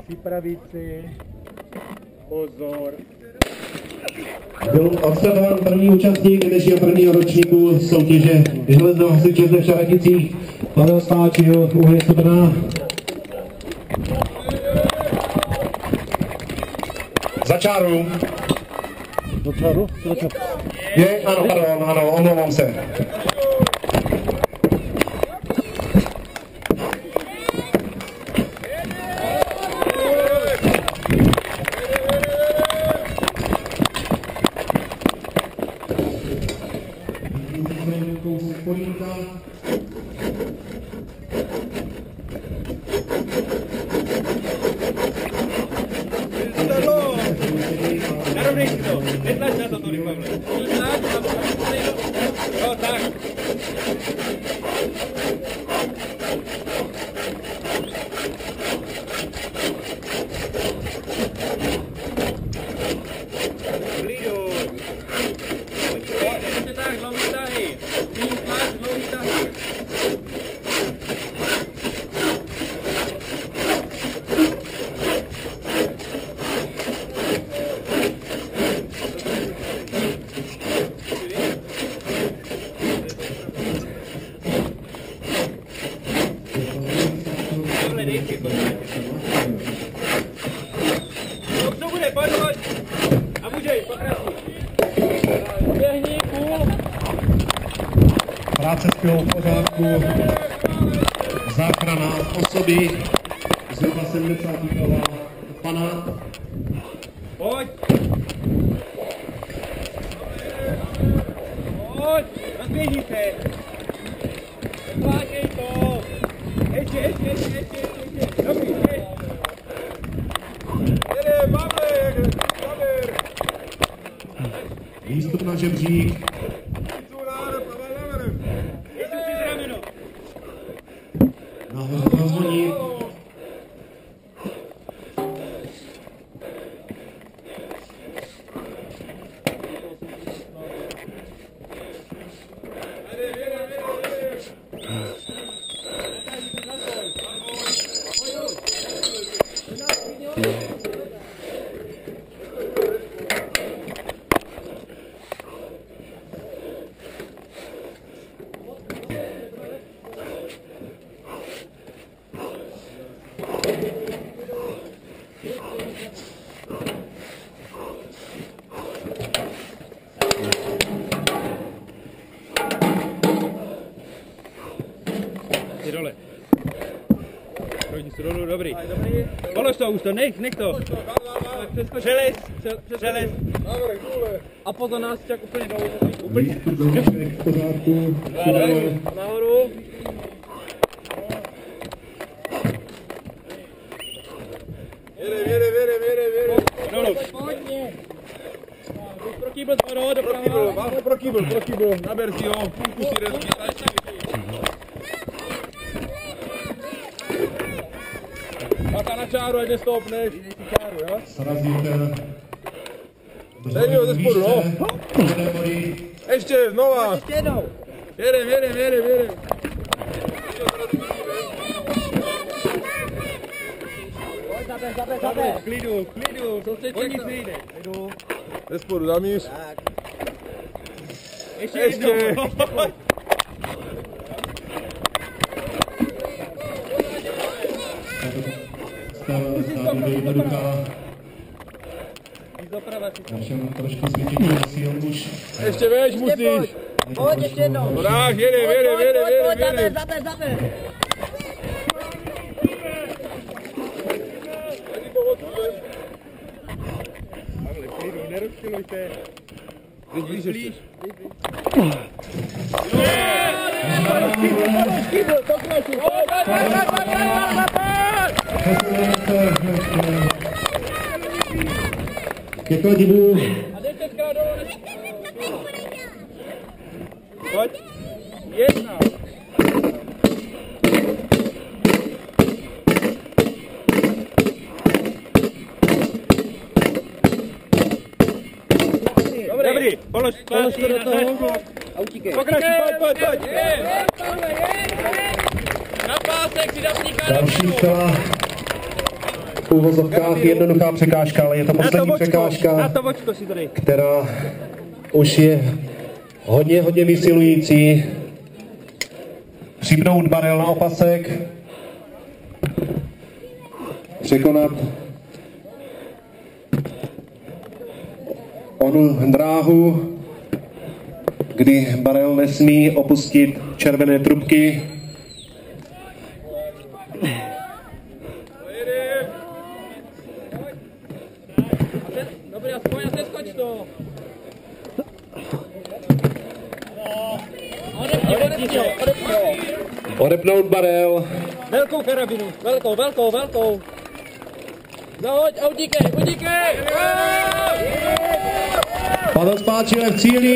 Připravit si, pozor. Byl obsazován první účastník dnešního prvního ročníku soutěže železného hasiče zde v Šaraticích, Pavel Stáčil, Uměsto Brna. Za čáru. Do čáru? Je, ano, pardon, ano, omlouvám se. Práce s pilou v pořádku, záchrana osoby, zhruba 70 kilová pana. Pojď! Pojď! Rozběží se! Zvládněj to! Ještě! Dobrý, teď! Jede, Pavel! Výstup na žebřík. Rozhodní. Dole. Projdi se dolů, dobrý. Polož to už to, nech to. Přelez. A potom nás čak úplně dolů. Úplně. V pořádku. Nahoru. Jede. Dolů. Prokýbl, doprava. Prokýbl. Naber si ho, půlku si rozbítačí. Paka na čáru, ať nestoupneš. Jo? Srazíte. Dej mi ho ze spodu, no. Ještě, znova. Ještě jednou. Jedem. Zaber. Klidu. Oni si jde. Ze spodu, zamíř. Ještě jednou. Stav jednoduchá. Našem trošku světění už. Ještě več musíš. Pojď ještě jednou. No dáš, jedem. Zaber. Pavle, klidu, nerozčilujte. Blíž ještě. Ke kladivu. A dejte zkrát dolů. Pojď. Jedna. Dobrý. Polož to do toho. A utíkej. Pokračuj, pojď. Na pásek si dá vzniká. Další stala. v úvozovkách jednoduchá překážka, ale je to poslední překážka, která už je hodně vysilující. Připnout barel na opasek, překonat onu dráhu, kdy barel nesmí opustit červené trubky. Dobrý, aspoň neskoč to. Odepnout barel. Velkou karabinu, velkou. Zahoď a utíkej. Pavel Spáčil v cíli.